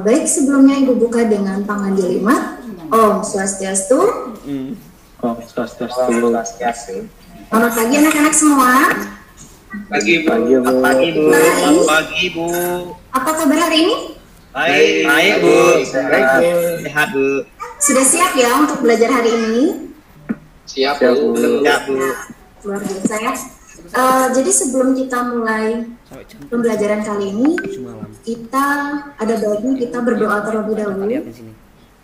Baik, sebelumnya Ibu buka dengan pangandilimat. Om Swastiastu. Om Swastiastu. Selamat pagi anak-anak semua. Pagi Bu. Pagi Bu. Pagi Bu. Apa kabar hari ini? Baik Bu. Sehat Bu. Sudah siap ya untuk belajar hari ini? Siap Bu. Siap Bu. Luar biasa ya. Jadi sebelum kita mulai pembelajaran kali ini, kita ada baiknya kita berdoa terlebih dahulu.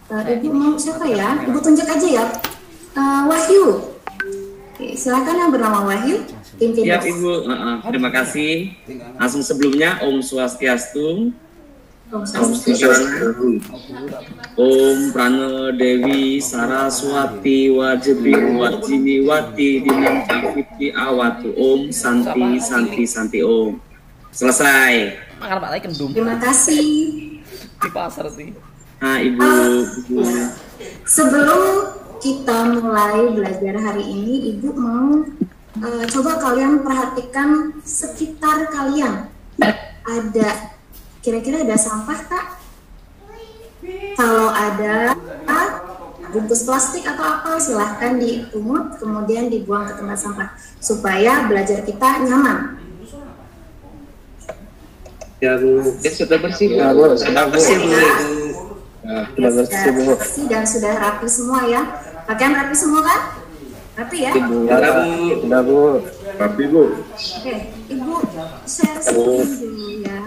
Ibu mau siapa ya? Ibu tunjuk aja ya. Wahyu. Oke, silakan yang bernama Wahyu. Siap Ibu. Terima kasih. Langsung sebelumnya Om Swastiastu. Om Swastiastu. Om Prana Dewi Saraswati Wajebi Wajini Wati Dinam Caviti Awatu. Om Santi Santi Santi Om. Selesai. Terima kasih. Di pasar sih. Nah Ibu. Sebelum kita mulai belajar hari ini, Ibu mau coba kalian perhatikan sekitar kalian. Ada kira-kira ada sampah tak? Kalau ada bungkus plastik atau apa, silahkan dipungut kemudian dibuang ke tempat sampah supaya belajar kita nyaman. Ya Bu. Sudah bersih. Ya Bu. Sudah bersih Bu. Sudah bersih Bu. Dan sudah rapi semua ya. Pakaian rapi semua kan? Rapi ya? Sudah Bu. Sudah Bu. Rapi Bu. Oke, Ibu share screen dulu ya.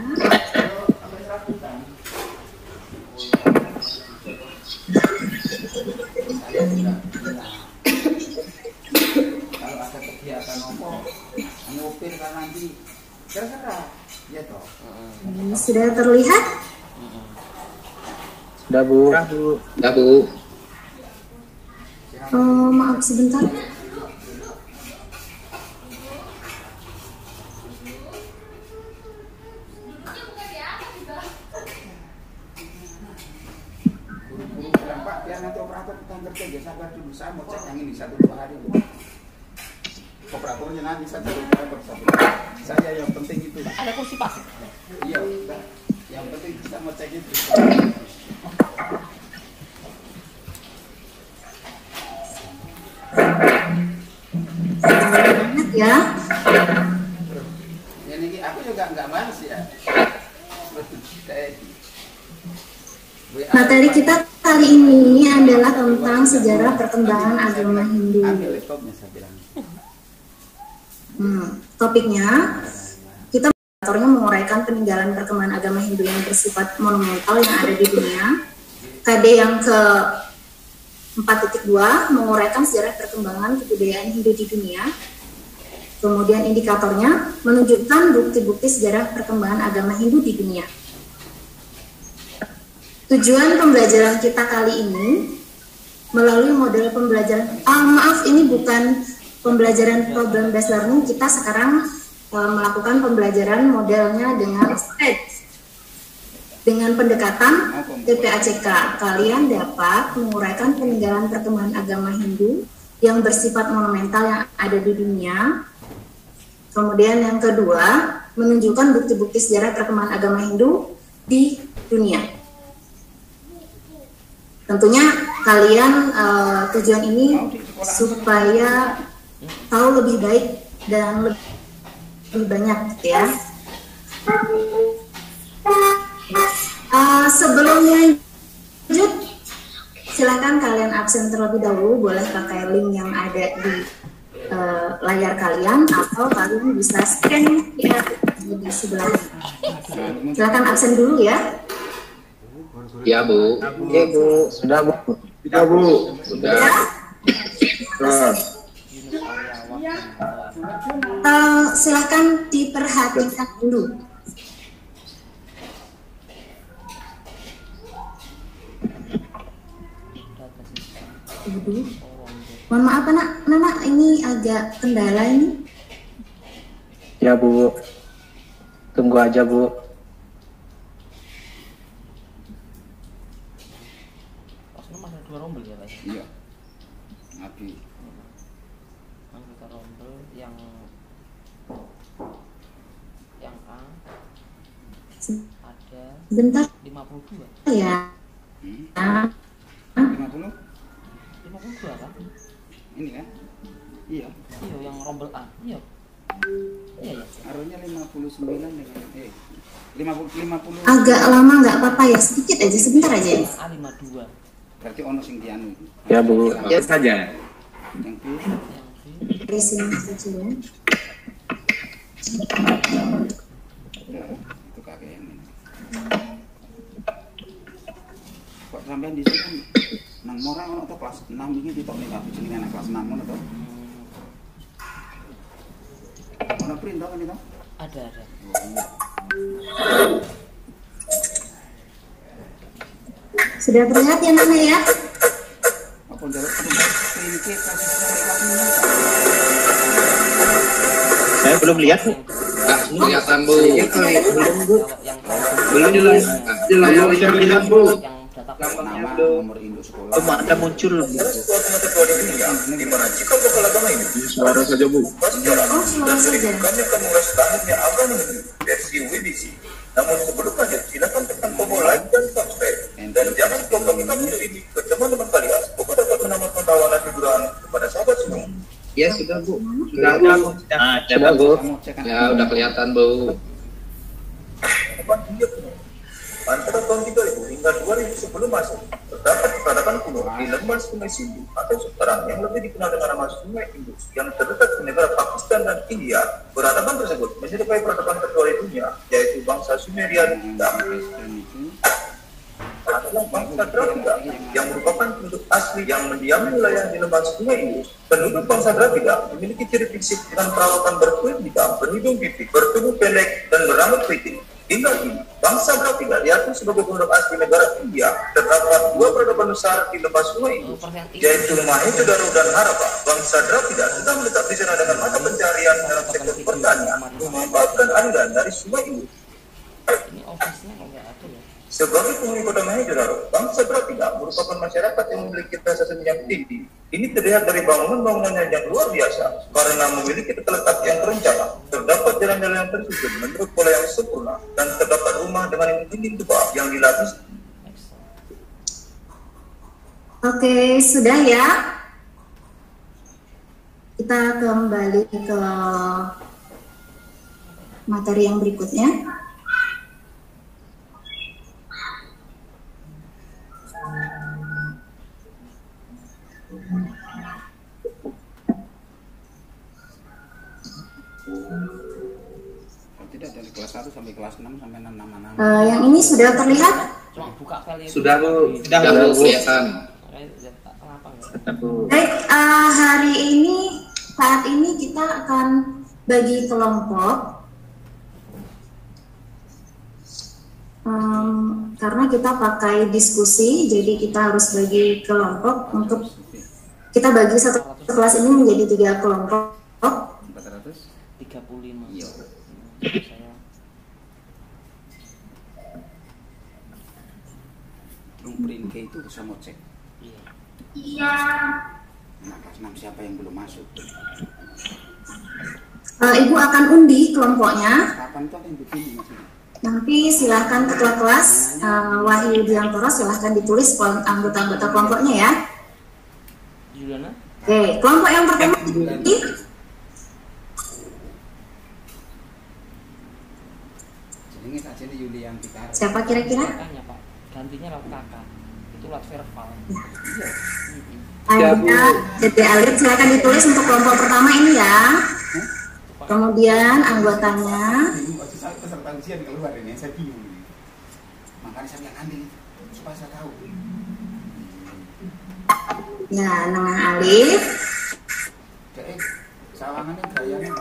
Kalau ada kegiatan ngupir kan nanti terserah ya toh. Sudah terlihat? Sudah Bu. Sudah Bu. Maaf sebentar. Buru-buru bilang Pak biar nanti operator kita kerja ya sabar dulu, saya mau cek yang ini 1-2 hari dulu. Operatornya nanti saya cari operator satu. Saya yang penting itu. Ada kursi pas. Iya, udah. Yang penting kita mau cek itu. Ya. Yang ini aku juga nggak males ya. Materi kita kali ini adalah tentang sejarah perkembangan agama Hindu. Ambil laptopnya saya bilang. Topiknya kita menguraikan peninggalan perkembangan agama Hindu yang bersifat monumental yang ada di dunia. KD yang ke 4.2 menguraikan sejarah perkembangan kebudayaan Hindu di dunia. Kemudian indikatornya menunjukkan bukti-bukti sejarah perkembangan agama Hindu di dunia. Tujuan pembelajaran kita kali ini melalui model pembelajaran, maaf ini bukan pembelajaran problem based learning, kita sekarang melakukan pembelajaran modelnya dengan stage. Dengan pendekatan TPACK, kalian dapat menguraikan peninggalan perkembangan agama Hindu yang bersifat monumental yang ada di dunia. Kemudian yang kedua, menunjukkan bukti-bukti sejarah perkembangan agama Hindu di dunia. Tentunya kalian tujuan ini supaya tahu lebih baik dan lebih banyak ya. Sebelumnya lanjut, silakan kalian absen terlebih dahulu, boleh pakai link yang ada di layar kalian atau kalian bisa scan QR di sebelah. Silakan absen dulu ya. Ya Bu. Oke Bu. Sudah Bu. Sudah Bu. Sudah. Silakan diperhatikan dulu. Mohon maaf anak, ini agak kendala ini. Ya Bu. Tunggu aja Bu. Ada 2 rombel ya Pak? Iya. Nanti Anggota rombel yang A ada Bentar 52. ya. 50? 52 kan? Ini kan? Iya. Iya, yang rombel A. Iya. Iya ya. Arahnya 59 dengan 50. Agak lama nggak apa-apa ya, sedikit aja, sebentar aja ya. A52. Berarti ono sing dianu. Ya Bu. Ya saja. Yang B. Dari sini saja ya. Ya, itu KKM ini. Kok sampean di sini kan nang morang ono to kelas 6 iki ditok ning kabeh jenenge anak kelas 6 ngono to. Ono print to ini to? Ada. Sudah terlihat ya Nana ya? Apa njaluk print ke kasih sampai kelas 6? Saya belum lihat Bu. Nggak kelihatan Bu. Kalau yang Belum jelas. Jelas yang lihat Bu. yang data Nama, nomor induk sekolah. Cuma ada muncul di mana jika bekal agama ini suara saja Bu. Oh, suara saja. bukannya kamu standarnya agama ini versi WBC. Namun sebelum lanjut, silakan tekan tombol like dan subscribe. Dan jangan lupa bagikan video ini ke teman-teman kalian. Pokok dapat menambahkan tawaran hiburan kepada sahabat semua. Ya sudah Bu. Sudah Bu. Sudah Bu. Kamu cek kan? Ya udah kelihatan Bu. Depan dunia kuno. Antara tahun 3000 hingga 2000 sebelum masuk, terdapat peradaban kuno di lembah Sungai Sindhu atau sekarang yang lebih dikenal dengan nama Sungai Indus yang terletak di negara Pakistan dan India. Peradaban tersebut menyerupai peradaban kedua di dunia, yaitu bangsa Sumerian dan adalah bangsa Dravida yang merupakan penduduk asli yang mendiami wilayah di lembah Sungai Indus. Penduduk bangsa Dravida memiliki ciri fisik dengan perawatan berkulit hitam, berhidung pipih, bertubuh pendek, dan berambut keriting. Hingga kini, bangsa Dravida diakui sebagai penduduk asli negara India. Terdapat dua peradaban besar di lembah Sungai Indus, yaitu Mohenjo-daro dan Harappa. Bangsa Dravida sudah menetap di sana dengan mata pencarian dalam sektor pertanian, memanfaatkan aliran dari Sungai Indus. ini office-nya kok nggak ada ya? Sebagai penghuni kota Mohenjo-daro, bangsa Dravida merupakan masyarakat yang memiliki rasa seni yang tinggi. Ini terlihat dari bangunan-bangunannya yang luar biasa karena memiliki tata letak yang terencana. Terdapat jalan-jalan yang tersusun menurut pola yang sempurna dan terdapat rumah dengan dinding tebal yang dilapis. Oke, sudah ya. Kita kembali ke materi yang berikutnya. Tidak dari kelas 1 sampai kelas 6 sampai 6. Yang ini sudah terlihat? Cuma buka file itu. Sudah Bu. Sudah Bu kelihatan. Kenapa nggak? Baik, hari ini, saat ini kita akan bagi kelompok. Karena kita pakai diskusi, jadi kita harus bagi kelompok untuk kita bagi satu kelas ini menjadi 3 kelompok. 35. Iya. Saya Print K itu bisa mau cek. iya. Nah, kelas 6 siapa yang belum masuk? Ibu akan undi kelompoknya. Kapan tuh yang dipilih maksudnya? Nanti silahkan ketua kelas Wahyu Diantoro silahkan ditulis anggota-anggota kelompoknya ya. Juliana? Oke, kelompok yang pertama ini Jadi aja di Yulian Tikar. siapa kira-kira? Kakaknya Pak. Gantinya lewat kakak. Itu lewat verbal. Ada Dede Alit silahkan ditulis untuk kelompok pertama ini ya. Kemudian anggotanya Saya peserta ujian keluar ini, saya bingung. Makanya saya bilang Andi supaya saya tahu. ya Nengang Alif, Kayak sawangannya gayanya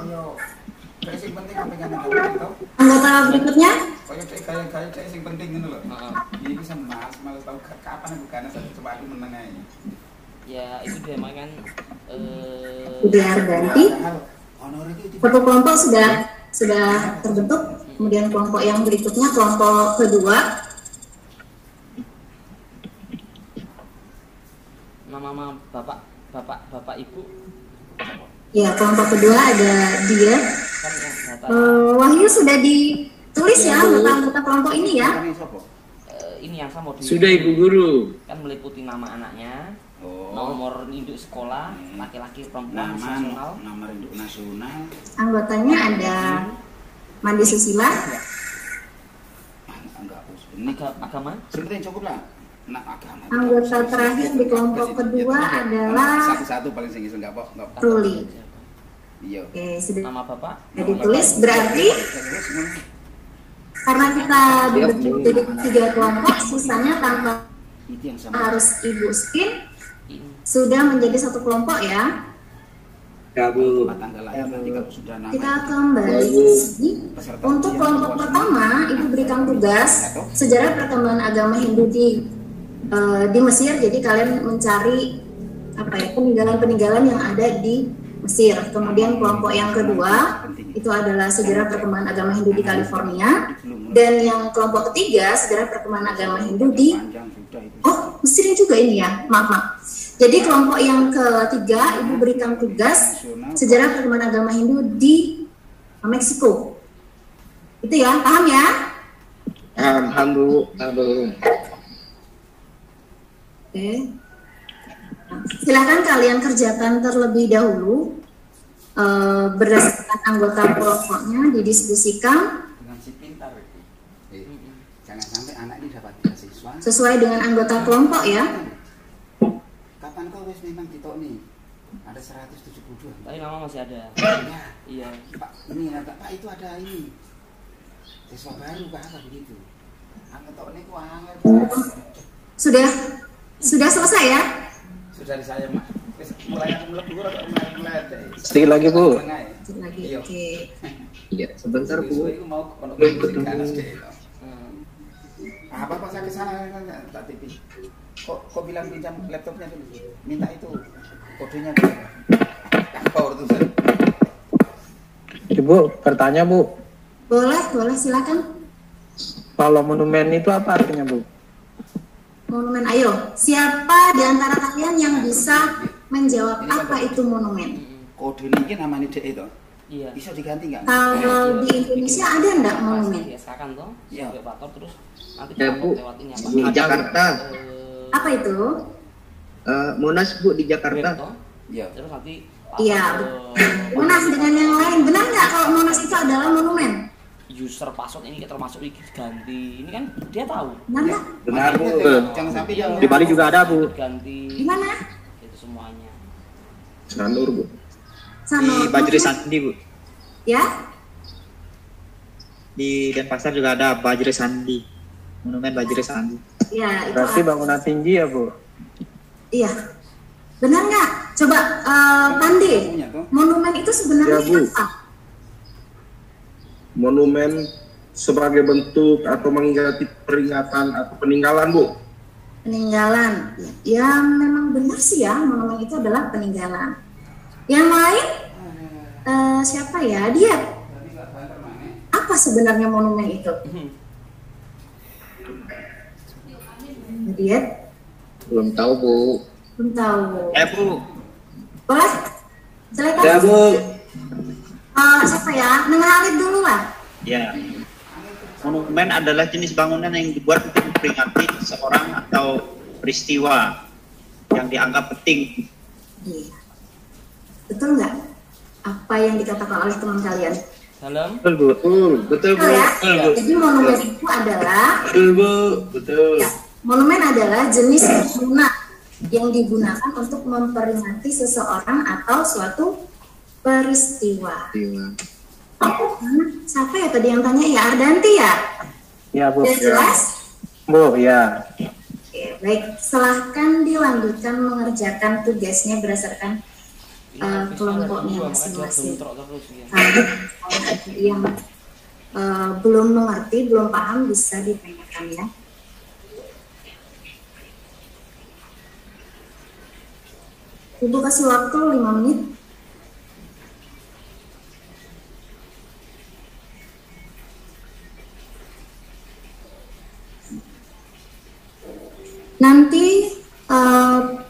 kayak sing penting pengen itu. anggota berikutnya Kayak gaya-gaya kayak sing penting ngono lho. Ini bisa malas tahu kapan aku karena saya coba aku menang aja. Ya itu dia makan biar ganti. Satu kelompok sudah terbentuk. Kemudian kelompok yang berikutnya kelompok kedua. nama bapak ibu Ya kelompok kedua ada dia. kan yang data Wahyu sudah ditulis Tulis ya anggota kelompok ini ya. Ini siapa? Ini yang saya mau Sudah Ibu Guru. kan meliputi nama anaknya, Oh. nomor induk sekolah, laki-laki perempuan, nasional. Nama induk nasional. Anggotanya ada Mandi Susila, Enggak, ini Agama. sebenarnya cukup lah. Nah, agama. anggota terakhir di kelompok kedua adalah satu paling tinggi enggak apa. Ruli. Iya. Oke, sudah Nama Bapak. ditulis, berarti karena kita dibentuk jadi 3 kelompok, sisanya tanpa Itu yang sama. harus Ibu spin Ini. sudah menjadi satu kelompok ya. Ya Bu. Tanggal lahir nanti kalau sudah nama. Kita kembali ke sini. Untuk kelompok pertama, Ibu berikan tugas sejarah perkembangan agama Hindu di Mesir. Jadi kalian mencari apa ya, peninggalan-peninggalan yang ada di Mesir. Kemudian kelompok yang kedua itu adalah sejarah perkembangan agama Hindu di California. Dan yang kelompok ketiga sejarah perkembangan agama Hindu di Mesir juga ini ya, maaf. Jadi kelompok yang ketiga Ibu berikan tugas sejarah perkembangan agama Hindu di Meksiko. Itu ya, paham ya? Paham Bu. Oke. Silakan kalian kerjakan terlebih dahulu berdasarkan anggota kelompoknya, didiskusikan Dengan si pintar itu. Jangan sampai anak ini dapat beasiswa. sesuai dengan anggota kelompok ya. Kapan kau wis memang ditok nih? Ada 172. Tapi nama masih ada. Ya, Iya. Pak, ini Pak itu ada ini. Siswa baru Pak apa begitu. Angkat tok niku angel. Sudah selesai ya? Sudah di saya Mak. Wis mulai aku mlebu ora kok mulai. Sedikit lagi Bu. Lanjut lagi. Iya. Oke. Iya, sebentar Bu. Iku mau kono ganas deh. Apa saya ke sana tak TV. Kok bilang pinjam laptopnya dulu. Minta itu kodenya dulu. Apa urusan? Ibu, bertanya Bu. Boleh, silakan. Kalau monumen itu apa artinya Bu? Monumen, ayo. Siapa di antara kalian yang bisa menjawab apa itu monumen? Kode ini namanya DE itu. Iya. Bisa diganti nggak? Kalau di Indonesia ada enggak monumen? Diasakan toh, Iya. sebagai operator terus nanti Ya, Bu. lewat ini apa? Di Jakarta. Apa itu? Monas Bu di Jakarta. Toh, Iya. terus nanti Iya. Monas dengan yang lain. Benar nggak kalau Monas itu adalah monumen? user password ini termasuk ganti. Ini kan dia tahu. Benar nggak? Benar Bu. Jangan sampai Iya. dia Di Bali juga ada Bu. Ganti. Di mana? Itu semuanya. Sanur Bu. Sama Bajri Sandi Bu. Ya? Di Denpasar juga ada Bajri Sandi. Monumen Bajri Sandi. Ya, itu Berarti bangunan tinggi ya Bu? iya. Benar nggak? Coba Pandi, punya tuh. monumen itu sebenarnya Ya, Bu. apa? Monumen sebagai bentuk atau mengganti peringatan atau peninggalan Bu. Peninggalan. Ya, memang benar sih ya, monumen itu adalah peninggalan. Yang lain? Siapa ya? Dia. Apa sebenarnya monumen itu? Dia Belum tahu Bu. belum tahu. Bu. Boleh? Silakan. Ya Bu. Siapa ya? Neng Halid dulu lah. Ya. Monumen adalah jenis bangunan yang dibuat untuk memperingati seseorang atau peristiwa yang dianggap penting. Iya. Betul nggak? Apa yang dikatakan oleh teman kalian? Dalam Betul Bu. Betul Bu. Betul ya? Betul Bu. Jadi monumen itu adalah Betul Bu. Betul. ya, monumen adalah jenis bangunan yang digunakan untuk memperingati seseorang atau suatu peristiwa. Siapa ya tadi yang tanya ya? Ardanti ya? Ya Bu. Udah jelas? Bu ya. Oke, baik. Silahkan dilanjutkan mengerjakan tugasnya berdasarkan kelompoknya masing-masing. terus ya. Yang belum mengerti, belum paham bisa ditanyakan ya. Ibu kasih waktu 5 menit. Nanti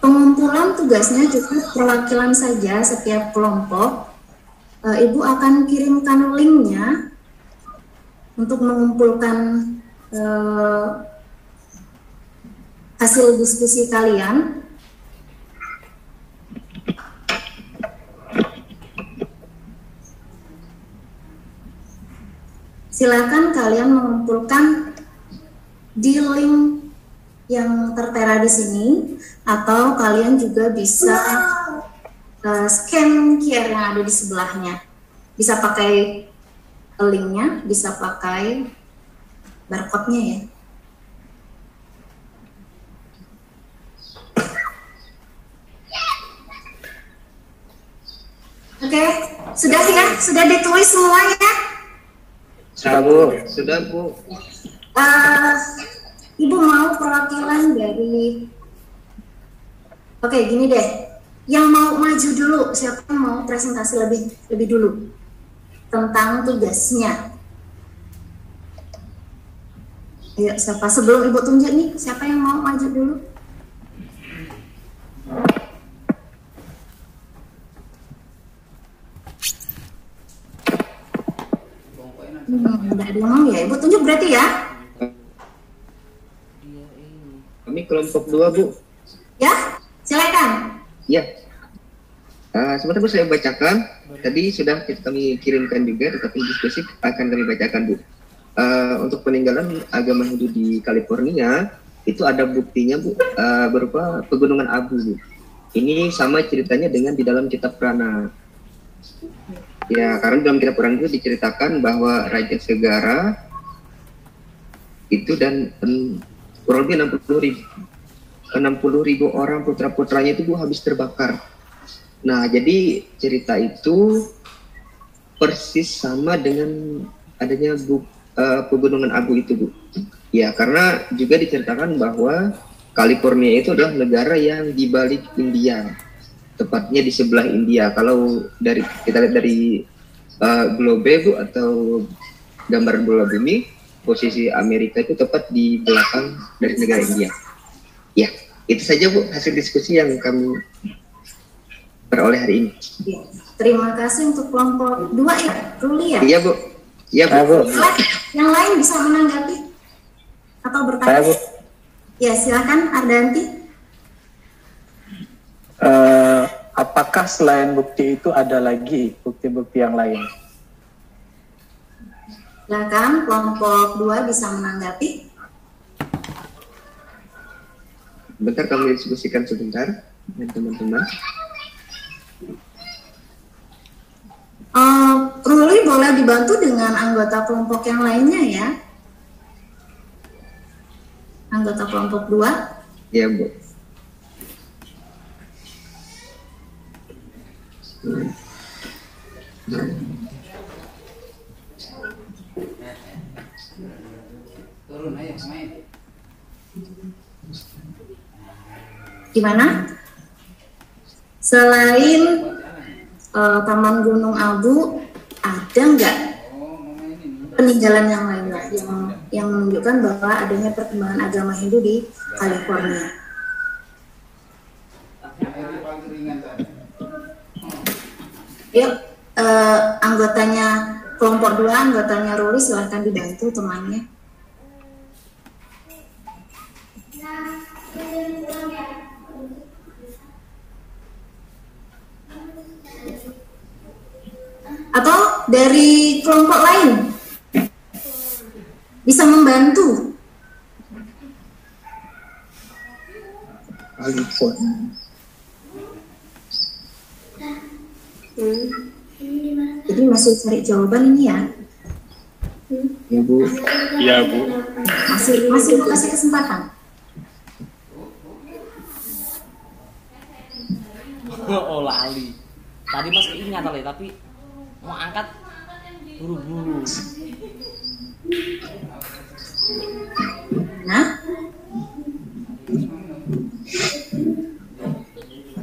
pengumpulan tugasnya cukup perwakilan saja setiap kelompok. Ibu akan kirimkan linknya untuk mengumpulkan hasil diskusi kalian. Silakan kalian mengumpulkan di link yang tertera di sini, atau kalian juga bisa scan QR yang ada di sebelahnya. Bisa pakai linknya, bisa pakai barcode-nya ya. Oke, sudah ya? Sudah ditulis semuanya? Sudah, Bu. Sudah, Bu. Ibu mau perwakilan dari... Oke, gini deh. Yang mau maju dulu, siapa yang mau presentasi lebih dulu tentang tugasnya? Ayo, siapa? Sebelum Ibu tunjuk nih, siapa yang mau maju dulu? Enggak ada yang mau ya? Ibu tunjuk berarti ya? Kami kelompok 2, Bu. Ya, silakan. Ya. Sebentar, Bu, saya bacakan. Tadi sudah kami kirimkan juga, tetapi diskusi akan kami bacakan, Bu. Untuk peninggalan agama Hindu di California, itu ada buktinya, Bu, berupa pegunungan abu, Bu. Ini sama ceritanya dengan di dalam kitab Purana. Ya, karena dalam kitab Purana itu diceritakan bahwa Raja Segara itu dan kurang lebih 60.000 orang putra-putranya itu, Bu, habis terbakar. Nah, jadi cerita itu persis sama dengan adanya pegunungan abu itu, Bu. Ya, karena juga diceritakan bahwa California itu adalah negara yang di balik India, tepatnya di sebelah India. Kalau kita lihat dari globe, Bu, atau gambar bola bumi, posisi Amerika itu tepat di belakang dari negara India. Ya, itu saja, Bu, hasil diskusi yang kami peroleh hari ini. Ya, terima kasih untuk kelompok 2 ya, Ruli ya? Iya, Bu. Iya, Bu. Yang lain bisa menanggapi atau bertanya? Bu. Ya, silakan Ardanti. Apakah selain bukti itu ada lagi bukti-bukti yang lain? Silakan kelompok 2 bisa menanggapi. Bentar, kami diskusikan sebentar dengan teman-teman. Ruli boleh dibantu dengan anggota kelompok yang lainnya ya. Anggota kelompok 2. Iya, Bu. Turun ayo main. Gimana? Selain Taman Gunung Abu, ada nggak peninggalan yang lainnya yang menunjukkan bahwa adanya perkembangan agama Hindu di California? Yuk, anggotanya kelompok 2, anggotanya Ruli, silahkan dibantu temannya. Atau dari kelompok lain bisa membantu. Jadi masih cari jawaban ini ya? Ya, Bu. Iya, Bu. Masih mau kasih kesempatan. Oh, lali. Tadi masih ingat kali, tapi mau angkat buru-buru. Nah,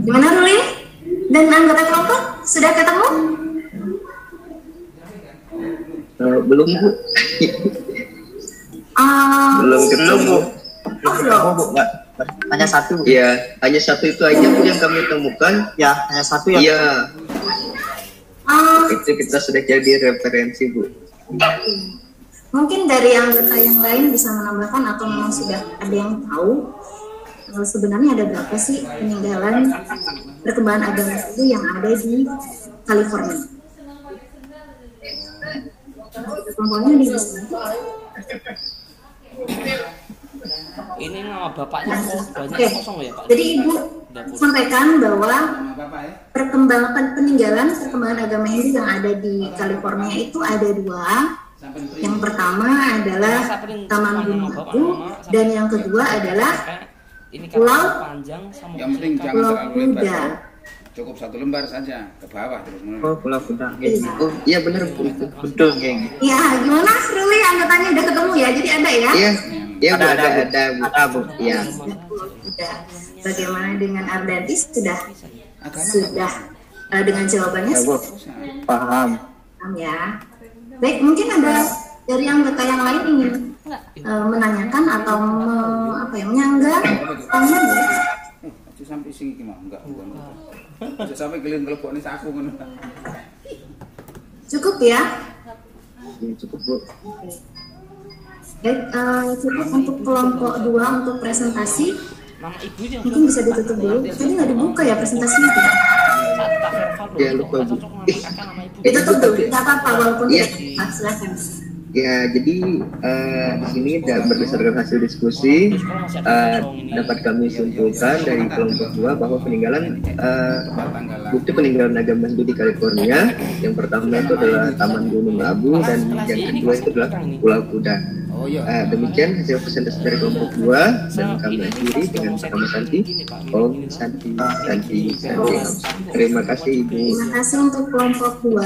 gimana Ruli? Dan anggota kelompok sudah ketemu? Belum, Bu. Belum ketemu, Bu. Belum. Hanya satu. Iya, hanya satu itu aja, Bu, yang kami temukan. Ya, hanya satu ya. Iya. Itu kita sudah jadi referensi, Bu. Mungkin dari anggota yang lain bisa menambahkan atau memang sudah ada yang tahu sebenarnya ada berapa sih peninggalan perkembangan agama itu yang ada di California. Kelompoknya di sini. Ini nama bapaknya banyak kosong ya Pak. Jadi Ibu sampaikan bahwa perkembangan agama Hindu yang ada di California itu ada dua. Yang pertama adalah Taman Gunung Abu dan yang kedua adalah Pulau Kuda. Cukup 1 lembar saja ke bawah terus menerus. Oh, Pulau Kuda. Oh iya benar Bu. Betul, geng. Ya, gimana Ruli anggotanya udah ketemu ya? Jadi ada ya? Iya. Iya Bu, ada Bu. Iya. Sudah. Bagaimana dengan Ardanti sudah dengan jawabannya? Ya, Bu. Paham. Paham ya. Baik, mungkin ada dari anggota yang lain ingin menanyakan atau menyanggah? Tanya ya. Sampai sini gimana? Enggak, bukan. Sampai kalian telepon ini aku kan. Cukup ya? Ya, cukup Bu. Baik, cukup untuk kelompok 2 untuk presentasi. Nama ibunya Mungkin bisa ditutup dulu. Tadi nggak dibuka ya presentasinya? Ya lupa Bu. Ditutup dulu, nggak apa-apa walaupun tidak. Silakan. Ya, jadi di sini berdasarkan hasil diskusi dapat kami simpulkan dari kelompok 2 bahwa peninggalan bukti peninggalan agama Hindu di California yang pertama itu adalah Taman Gunung Abu dan yang kedua itu adalah Pulau Kuda. Demikian hasil presentasi dari kelompok 2 dan kami akhiri dengan Nama Santi. Om Santi Santi Santi. Terima kasih Ibu. Terima kasih untuk kelompok 2.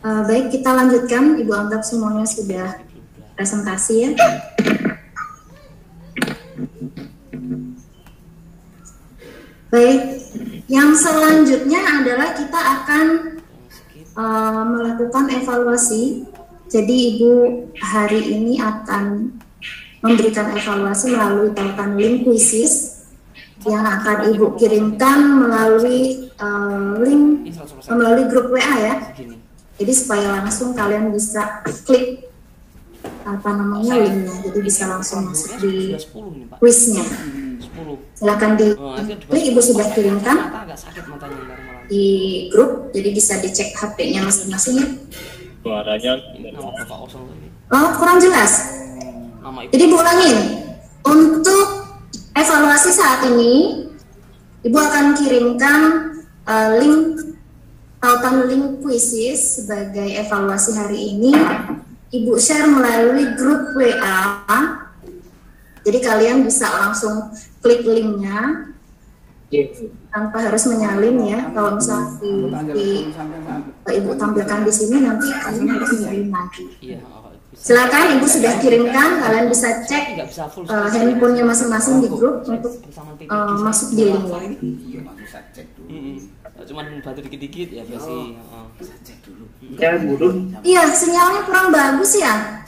Baik, kita lanjutkan. Ibu anggap semuanya sudah presentasi ya. Baik, yang selanjutnya adalah kita akan melakukan evaluasi. Jadi Ibu hari ini akan memberikan evaluasi melalui tautan link quizzes yang akan Ibu kirimkan melalui melalui grup WA ya. Jadi supaya langsung kalian bisa klik linknya, jadi bisa langsung masuk di quiznya. Silakan di klik, Ibu sudah kirimkan di grup, jadi bisa dicek HP-nya masing-masing ya. Suaranya kurang jelas. Jadi Ibu ulangin. Untuk evaluasi saat ini, Ibu akan kirimkan tautan link quizzes sebagai evaluasi hari ini. Ibu share melalui grup WA. Jadi kalian bisa langsung klik linknya tanpa harus menyalin ya. Kalau misalnya Ibu tampilkan di sini, nanti kalian harus menyalin lagi. Silakan Ibu sudah kirimkan, kalian bisa cek handphonenya masing-masing di grup untuk masuk di linknya. Cuman batu dikit-dikit ya versi Iya, sinyalnya kurang bagus ya.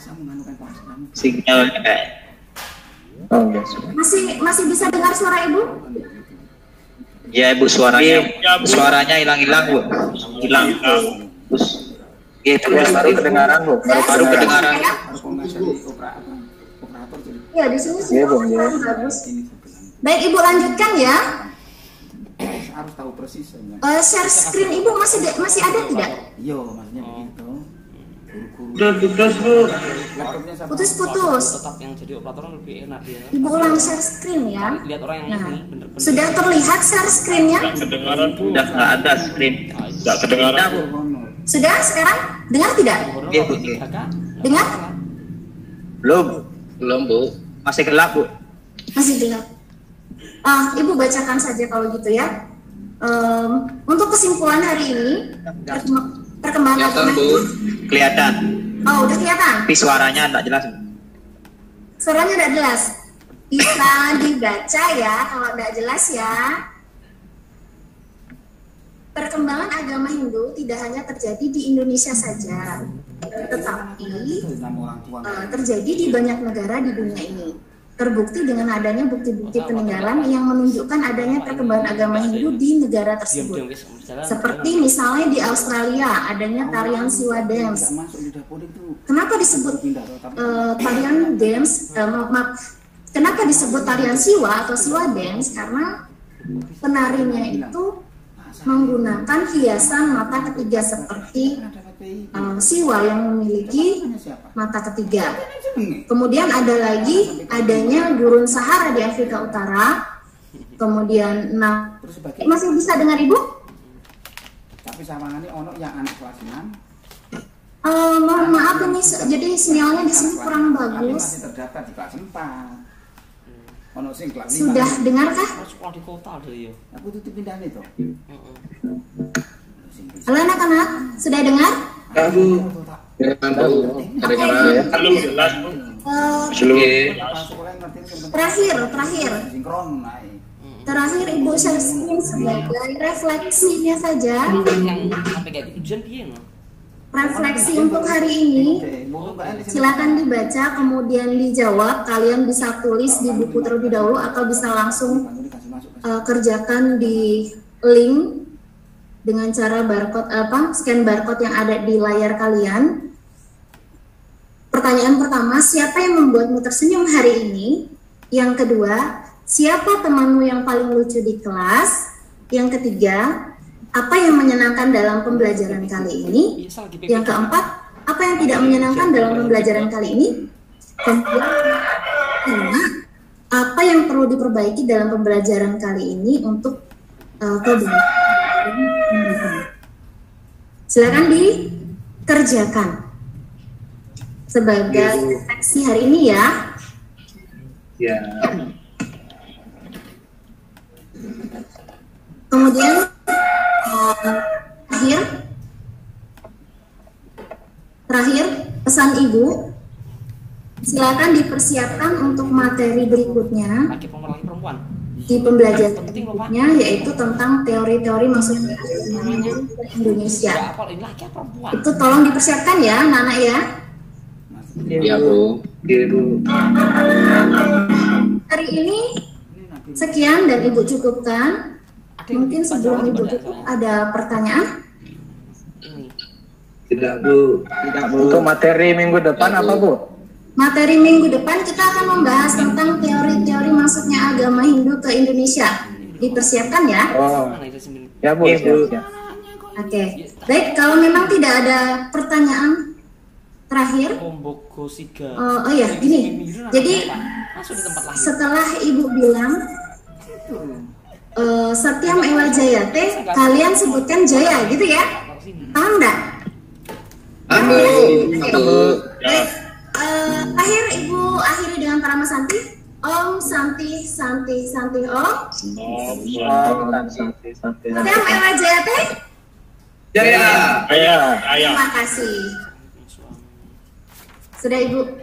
Sinyalnya kayak masih bisa dengar suara Ibu? ya Bu, suaranya hilang-hilang Bu, hilang terus gitu Baru kedengaran Bu. baru kedengaran. Ya, di sini kurang bagus. Baik, Ibu lanjutkan ya. Harus tahu persis. Share screen Ibu masih ada tidak? Iya, maksudnya begitu. Putus-putus. Tetap yang jadi operator lebih enak ya. Ibu ulang share screen ya. Lihat orang yang ini bener-bener. Sudah terlihat share screen-nya? kedengaran Bu. Udah nggak ada screen, Nggak kedengaran Bu. Sudah sekarang? Dengar tidak? Iya Bu. Dengar? Belum Bu, masih gelap Bu. Masih gelap. Ibu bacakan saja kalau gitu ya. Untuk kesimpulan hari ini, perkembangan agama itu Kelihatan, udah kelihatan. tapi suaranya nggak jelas. Suaranya tidak jelas. Bisa dibaca ya kalau tidak jelas ya. Perkembangan agama Hindu tidak hanya terjadi di Indonesia saja, tetapi terjadi di banyak negara di dunia ini. terbukti dengan adanya bukti-bukti peninggalan yang menunjukkan adanya perkembangan agama Hindu di negara tersebut. Seperti misalnya di Australia adanya tarian Siwa Dance. Kenapa disebut tarian dance? Kenapa disebut tarian Siwa atau Siwa Dance? Karena penarinya itu menggunakan hiasan mata ketiga seperti Siwa yang memiliki mata ketiga. Kemudian ada lagi adanya gurun Sahara di Afrika Utara. Kemudian masih bisa dengar Ibu? Tapi sawangane ono yang anak kelas 6. Mohon maaf ini jadi sinyalnya di sini kurang bagus. Masih terdaftar di kelas 4. Ono sing kelas 5. Sudah dengarkah? Sekolah di kota ada ya. Aku tutup pindahan itu. Halo anak-anak, sudah dengar? Bu. Halo, jelas Bu. Terakhir Ibu sharing sebagai refleksinya saja. Sampai kayak ujian piye no? Refleksi untuk hari ini silakan dibaca kemudian dijawab. Kalian bisa tulis di buku terlebih dahulu atau bisa langsung kerjakan di link dengan cara scan barcode yang ada di layar kalian. Pertanyaan pertama, siapa yang membuatmu tersenyum hari ini? Yang kedua, siapa temanmu yang paling lucu di kelas? Yang ketiga, apa yang menyenangkan dalam pembelajaran kali ini? Yang keempat, apa yang tidak menyenangkan dalam pembelajaran kali ini? Kemudian, apa yang perlu diperbaiki dalam pembelajaran kali ini untuk kebaikan? Silakan dikerjakan sebagai refleksi hari ini ya. Ya. Kemudian terakhir pesan Ibu, silakan dipersiapkan untuk materi berikutnya di pembelajaran berikutnya, yaitu tentang teori-teori maksudnya Indonesia. Itu tolong dipersiapkan ya anak-anak ya. Iya Bu. Hari ini sekian dan Ibu cukupkan. Mungkin sebelum Ibu tutup ada pertanyaan? Tidak Bu. Tidak Bu. Untuk materi minggu depan apa Bu? Materi minggu depan kita akan membahas tentang teori-teori masuknya agama Hindu ke Indonesia. Dipersiapkan ya? Oh, ya Bu. Siap. Oke. Baik, kalau memang tidak ada pertanyaan terakhir. Oh ya, gini. Jadi setelah Ibu bilang Satyam Ewa Jayate, kalian sebutkan Jaya gitu ya? Paham enggak? Akhir Ibu akhiri dengan Parama Santi. Om Santi Santi Santi Om. Satyam Ewa Jayate. Jaya. Terima kasih. Sudah Ibu